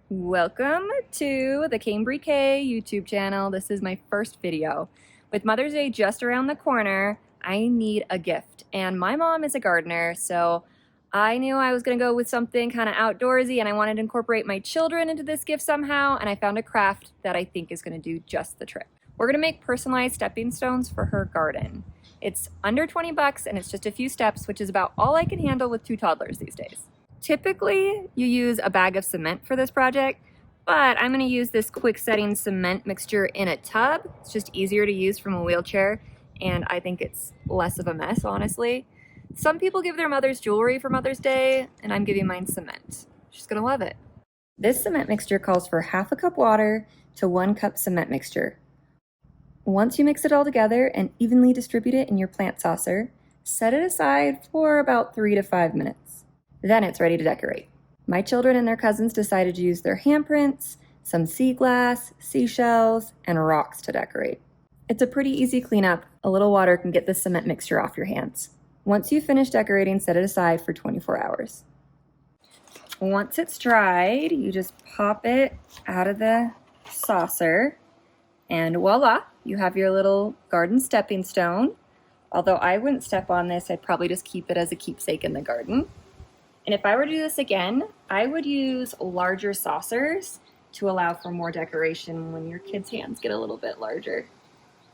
Welcome to the Cambry K YouTube channel. This is my first video. With Mother's Day just around the corner, I need a gift. And my mom is a gardener, so I knew I was gonna go with something kind of outdoorsy and I wanted to incorporate my children into this gift somehow, and I found a craft that I think is gonna do just the trick. We're gonna make personalized stepping stones for her garden. It's under 20 bucks and it's just a few steps, which is about all I can handle with 2 toddlers these days. Typically, you use a bag of cement for this project, but I'm going to use this quick setting cement mixture in a tub. It's just easier to use from a wheelchair, and I think it's less of a mess, honestly. Some people give their mothers jewelry for Mother's Day, and I'm giving mine cement. She's going to love it. This cement mixture calls for 1/2 cup water to 1 cup cement mixture. Once you mix it all together and evenly distribute it in your plant saucer, set it aside for about 3 to 5 minutes. Then it's ready to decorate. My children and their cousins decided to use their handprints, some sea glass, seashells, and rocks to decorate. It's a pretty easy cleanup. A little water can get the cement mixture off your hands. Once you finish decorating, set it aside for 24 hours. Once it's dried, you just pop it out of the saucer, and voila, you have your little garden stepping stone. Although I wouldn't step on this, I'd probably just keep it as a keepsake in the garden. And if I were to do this again, I would use larger saucers to allow for more decoration when your kids' hands get a little bit larger.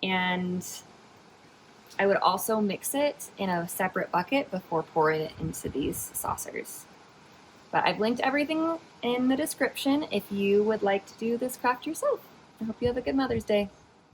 And I would also mix it in a separate bucket before pouring it into these saucers. But I've linked everything in the description if you would like to do this craft yourself. I hope you have a good Mother's Day.